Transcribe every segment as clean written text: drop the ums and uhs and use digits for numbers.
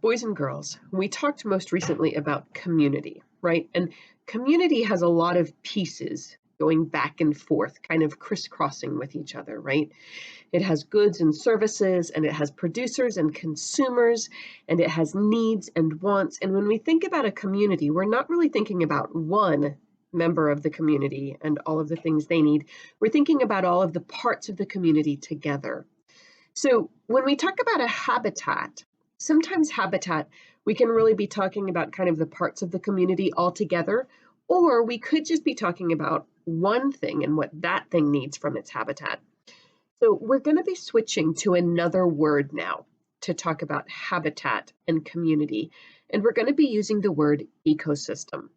Boys and girls, we talked most recently about community, right? And community has a lot of pieces going back and forth, kind of crisscrossing with each other, right? It has goods and services, and it has producers and consumers, and it has needs and wants. And when we think about a community, we're not really thinking about one member of the community and all of the things they need. We're thinking about all of the parts of the community together. So when we talk about a habitat, sometimes habitat, we can really be talking about kind of the parts of the community altogether, or we could just be talking about one thing and what that thing needs from its habitat. So we're going to be switching to another word now to talk about habitat and community, and we're going to be using the word ecosystem.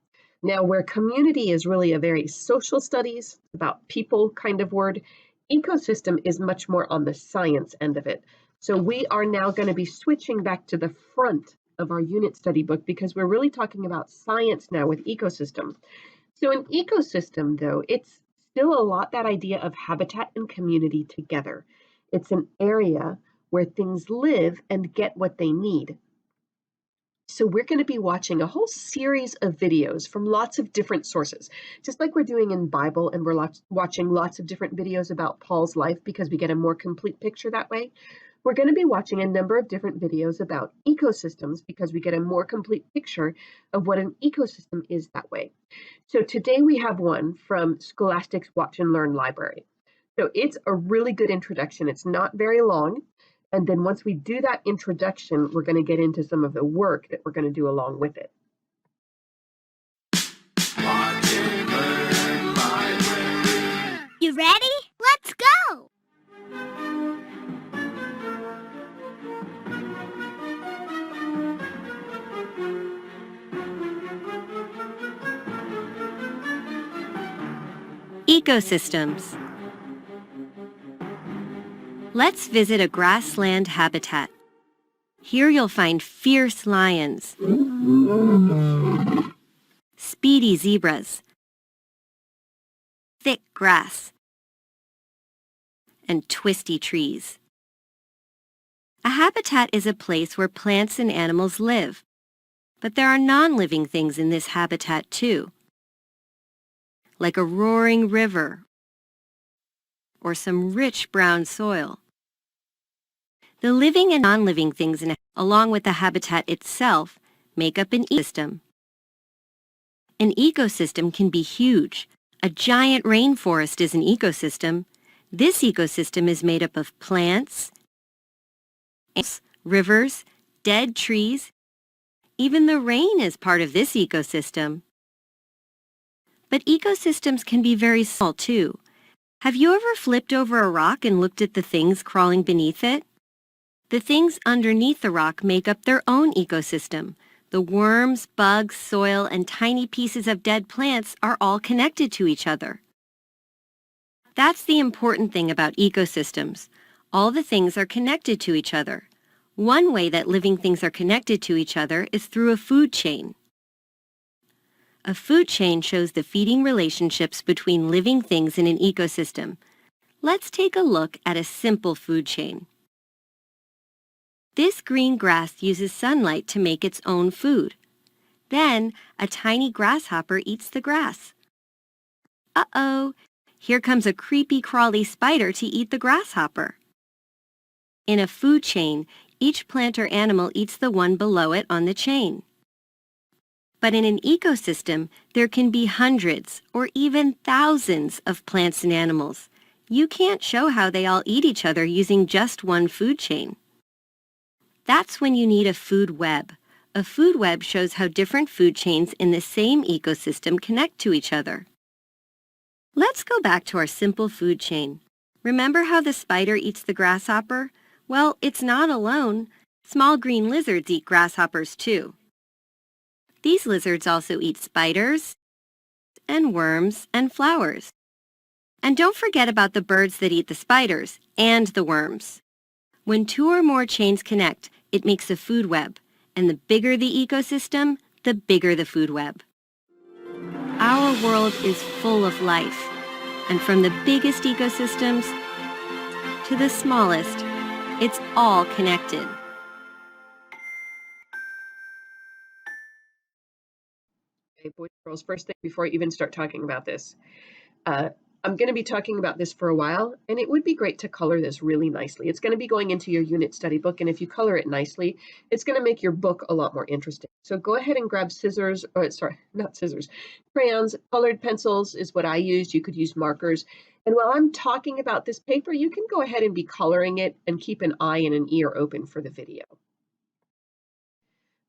Now, where community is really a very social studies, about people kind of word, ecosystem is much more on the science end of it. So we are now going to be switching back to the front of our unit study book because we're really talking about science now with ecosystem. So an ecosystem, though, it's still a lot that idea of habitat and community together. It's an area where things live and get what they need. So we're going to be watching a whole series of videos from lots of different sources, just like we're doing in Bible, and we're watching lots of different videos about Paul's life because we get a more complete picture that way. We're going to be watching a number of different videos about ecosystems because we get a more complete picture of what an ecosystem is that way. So today we have one from Scholastic's Watch and Learn library. So it's a really good introduction. It's not very long. And then once we do that introduction, we're going to get into some of the work that we're going to do along with it. Watch and Learn library. You ready? Let's go! Ecosystems. Let's visit a grassland habitat. Here you'll find fierce lions, speedy zebras, thick grass, and twisty trees. A habitat is a place where plants and animals live, but there are non-living things in this habitat too, like a roaring river or some rich brown soil. The living and non-living things, along with the habitat itself, make up an ecosystem. An ecosystem can be huge. A giant rainforest is an ecosystem. This ecosystem is made up of plants, rivers, dead trees. Even the rain is part of this ecosystem. But ecosystems can be very small too. Have you ever flipped over a rock and looked at the things crawling beneath it? The things underneath the rock make up their own ecosystem. The worms, bugs, soil, and tiny pieces of dead plants are all connected to each other. That's the important thing about ecosystems. All the things are connected to each other. One way that living things are connected to each other is through a food chain. A food chain shows the feeding relationships between living things in an ecosystem. Let's take a look at a simple food chain. This green grass uses sunlight to make its own food. Then, a tiny grasshopper eats the grass. Uh-oh, here comes a creepy crawly spider to eat the grasshopper. In a food chain, each plant or animal eats the one below it on the chain. But in an ecosystem, there can be hundreds or even thousands of plants and animals. You can't show how they all eat each other using just one food chain. That's when you need a food web. A food web shows how different food chains in the same ecosystem connect to each other. Let's go back to our simple food chain. Remember how the spider eats the grasshopper? Well, it's not alone. Small green lizards eat grasshoppers too. These lizards also eat spiders and worms and flowers. And don't forget about the birds that eat the spiders and the worms. When two or more chains connect, it makes a food web, and the bigger the ecosystem, the bigger the food web. Our world is full of life, and from the biggest ecosystems to the smallest, it's all connected. Okay, boys and girls, first thing before I even start talking about this, uh, I'm going to be talking about this for a while, and it would be great to color this really nicely. It's going to be going into your unit study book, and if you color it nicely, it's going to make your book a lot more interesting. So go ahead and grab scissors, or sorry, not scissors, crayons. Colored pencils is what I used. You could use markers. And while I'm talking about this paper, you can go ahead and be coloring it and keep an eye and an ear open for the video.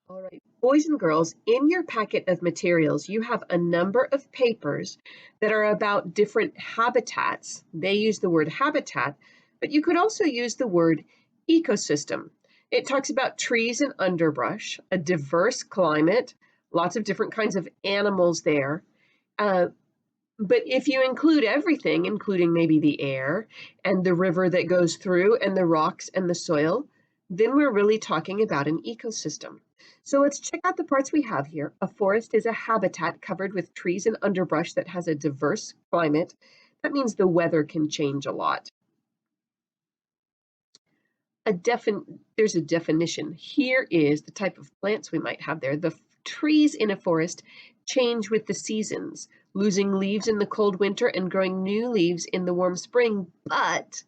All right, boys and girls, in your packet of materials, you have a number of papers that are about different habitats. They use the word habitat, but you could also use the word ecosystem. It talks about trees and underbrush, a diverse climate, lots of different kinds of animals there. But if you include everything, including maybe the air and the river that goes through and the rocks and the soil, then we're really talking about an ecosystem. So let's check out the parts we have here. A forest is a habitat covered with trees and underbrush that has a diverse climate. That means the weather can change a lot. There's a definition. Here is the type of plants we might have there. The trees in a forest change with the seasons, losing leaves in the cold winter and growing new leaves in the warm spring, but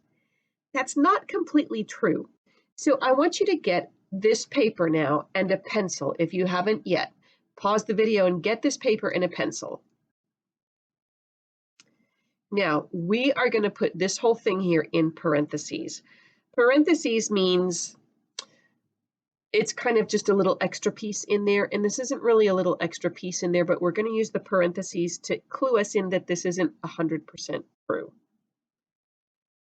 that's not completely true. So I want you to get this paper now and a pencil if you haven't yet. Pause the video and get this paper and a pencil. Now, we are going to put this whole thing here in parentheses. Parentheses means it's kind of just a little extra piece in there, and this isn't really a little extra piece in there, but we're going to use the parentheses to clue us in that this isn't 100% true.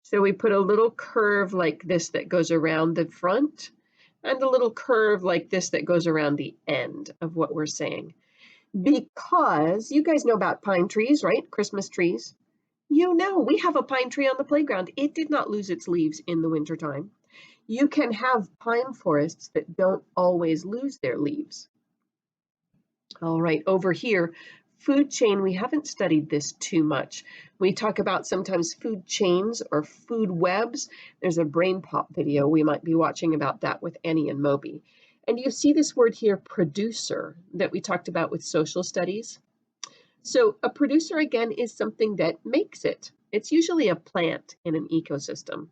So we put a little curve like this that goes around the front, and a little curve like this that goes around the end of what we're saying. Because you guys know about pine trees, right? Christmas trees. You know, we have a pine tree on the playground. It did not lose its leaves in the wintertime. You can have pine forests that don't always lose their leaves. All right, over here, food chain, we haven't studied this too much. We talk about sometimes food chains or food webs. There's a brain pop video we might be watching about that with Annie and Moby. And you see this word here, producer, that we talked about with social studies. So a producer, again, is something that makes it. It's usually a plant in an ecosystem.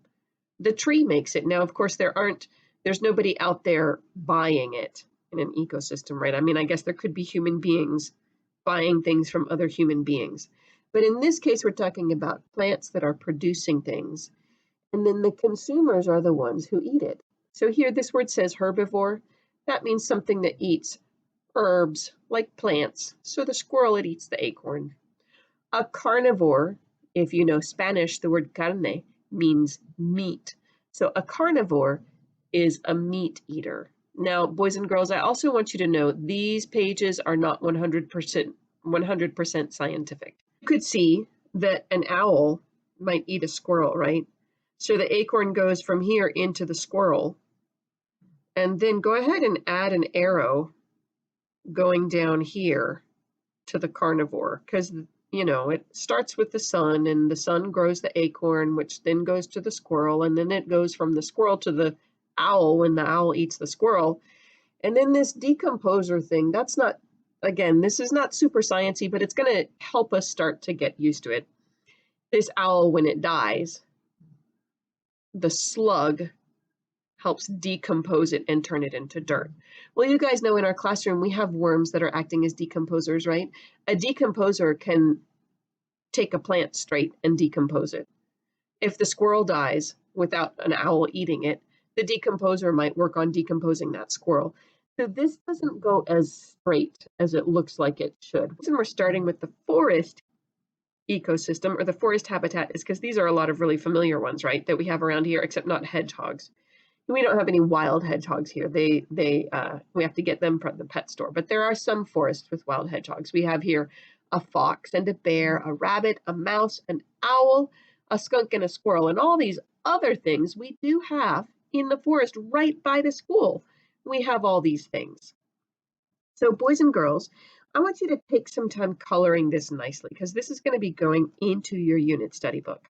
The tree makes it. Now, of course, there's nobody out there buying it in an ecosystem, right? I mean, I guess there could be human beings buying things from other human beings. But in this case, we're talking about plants that are producing things. And then the consumers are the ones who eat it. So here, this word says herbivore. That means something that eats herbs like plants. So the squirrel, it eats the acorn. A carnivore, if you know Spanish, the word carne means meat. So a carnivore is a meat eater. Now, boys and girls, I also want you to know these pages are not 100% scientific. You could see that an owl might eat a squirrel, right? So the acorn goes from here into the squirrel. And then go ahead and add an arrow going down here to the carnivore, because you know, it starts with the sun, and the sun grows the acorn, which then goes to the squirrel, and then it goes from the squirrel to the owl when the owl eats the squirrel. And then this decomposer thing, that's not, again, this is not super sciencey, but it's going to help us start to get used to it. This owl, when it dies, the slug helps decompose it and turn it into dirt. Well, you guys know in our classroom, we have worms that are acting as decomposers, right? A decomposer can take a plant straight and decompose it. If the squirrel dies without an owl eating it, the decomposer might work on decomposing that squirrel. So this doesn't go as straight as it looks like it should. The reason we're starting with the forest ecosystem or the forest habitat is because these are a lot of really familiar ones, right, that we have around here, except not hedgehogs. We don't have any wild hedgehogs here. We have to get them from the pet store. But there are some forests with wild hedgehogs. We have here a fox and a bear, a rabbit, a mouse, an owl, a skunk, and a squirrel. And all these other things we do have in the forest right by the school. We have all these things. So boys and girls, I want you to take some time coloring this nicely because this is going to be going into your unit study book.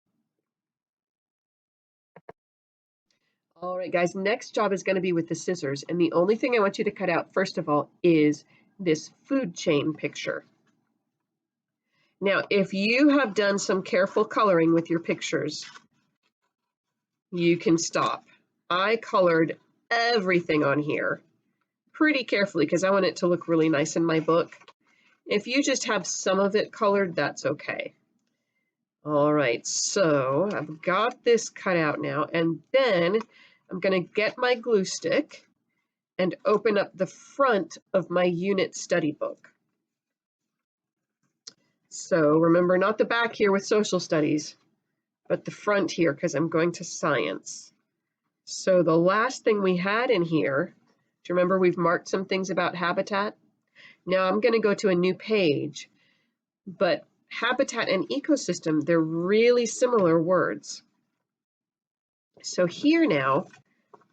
All right, guys, next job is going to be with the scissors. And the only thing I want you to cut out, first of all, is this food chain picture. Now, if you have done some careful coloring with your pictures, you can stop. I colored everything on here pretty carefully because I want it to look really nice in my book. If you just have some of it colored, that's okay. All right, so I've got this cut out now, and then I'm going to get my glue stick and open up the front of my unit study book. So remember, not the back here with social studies, but the front here because I'm going to science. So the last thing we had in here, do you remember we've marked some things about habitat? Now I'm going to go to a new page, but habitat and ecosystem, they're really similar words. So here now,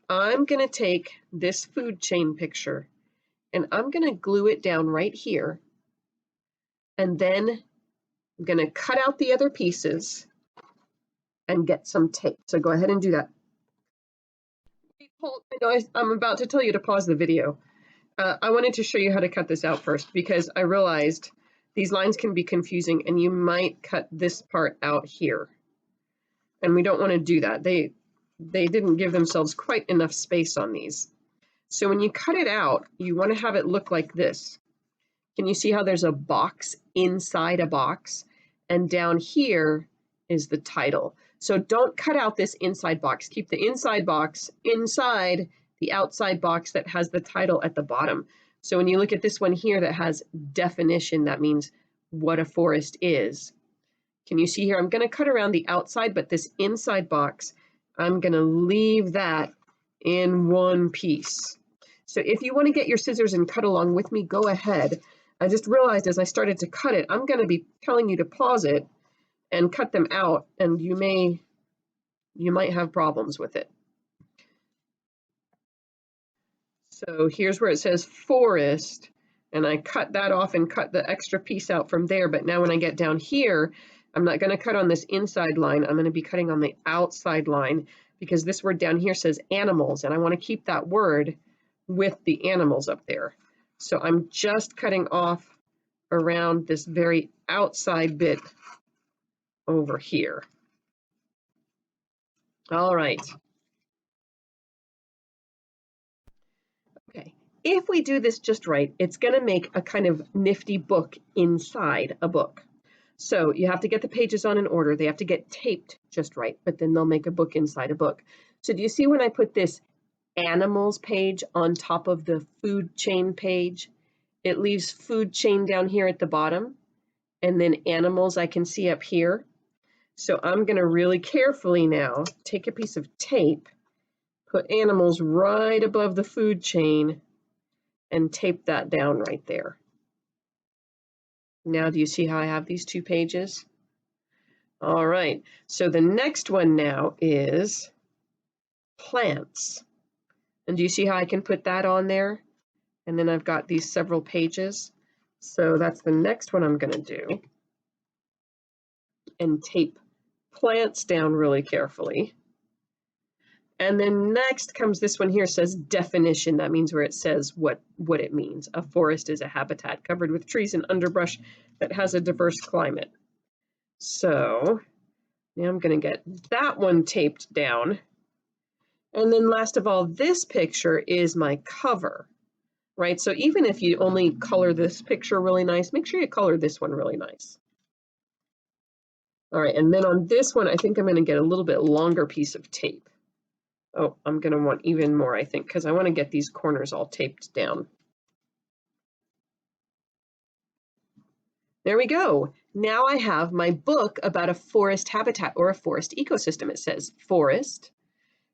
I'm going to take this food chain picture and I'm going to glue it down right here. And then I'm going to cut out the other pieces and get some tape. So go ahead and do that. I'm about to tell you to pause the video. I wanted to show you how to cut this out first because I realized these lines can be confusing and you might cut this part out here. And we don't want to do that. They didn't give themselves quite enough space on these. So when you cut it out, you want to have it look like this. Can you see how there's a box inside a box? And down here is the title. So don't cut out this inside box. Keep the inside box inside the outside box that has the title at the bottom. So when you look at this one here that has definition, that means what a forest is. Can you see here? I'm going to cut around the outside, but this inside box, I'm going to leave that in one piece. So if you want to get your scissors and cut along with me, go ahead. I just realized as I started to cut it, I'm going to be telling you to pause it and cut them out, and you might have problems with it. So here's where it says forest, and I cut that off and cut the extra piece out from there. But now when I get down here, I'm not going to cut on this inside line. I'm going to be cutting on the outside line because this word down here says animals, and I want to keep that word with the animals up there. So I'm just cutting off around this very outside bit over here. All right. Okay. If we do this just right, it's going to make a kind of nifty book inside a book. So you have to get the pages on in order. They have to get taped just right, but then they'll make a book inside a book. So do you see when I put this animals page on top of the food chain page, it leaves food chain down here at the bottom, and then animals I can see up here. So I'm going to really carefully now take a piece of tape, put animals right above the food chain, and tape that down right there. Now do you see how I have these two pages? All right, so the next one now is plants. And do you see how I can put that on there? And then I've got these several pages. So that's the next one I'm going to do. And tape plants down really carefully. And then next comes this one here, says definition. That means where it says what it means. A forest is a habitat covered with trees and underbrush that has a diverse climate. So now I'm going to get that one taped down. And then last of all, this picture is my cover, right? So even if you only color this picture really nice, make sure you color this one really nice. All right, and then on this one, I think I'm going to get a little bit longer piece of tape. Oh, I'm going to want even more, I think, because I want to get these corners all taped down. There we go. Now I have my book about a forest habitat or a forest ecosystem. It says forest.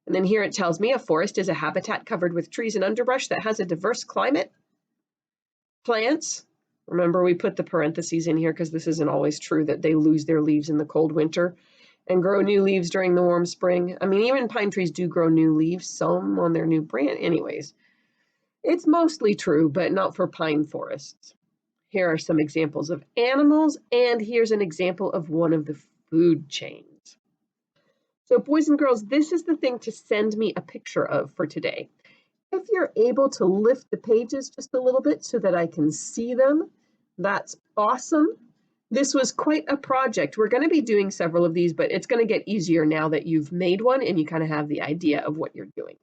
And then here it tells me a forest is a habitat covered with trees and underbrush that has a diverse climate. Plants. Remember, we put the parentheses in here because this isn't always true that they lose their leaves in the cold winter and grow new leaves during the warm spring. I mean, even pine trees do grow new leaves, some on their new branch. Anyways, it's mostly true, but not for pine forests. Here are some examples of animals, and here's an example of one of the food chains. So boys and girls, this is the thing to send me a picture of for today. If you're able to lift the pages just a little bit so that I can see them, that's awesome. This was quite a project. We're going to be doing several of these, but it's going to get easier now that you've made one and you kind of have the idea of what you're doing.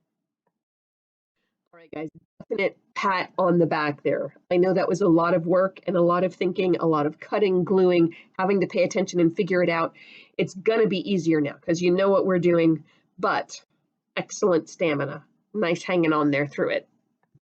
All right, guys, definite pat on the back there. I know that was a lot of work and a lot of thinking, a lot of cutting, gluing, having to pay attention and figure it out. It's going to be easier now because you know what we're doing, but excellent stamina. Nice hanging on there through it.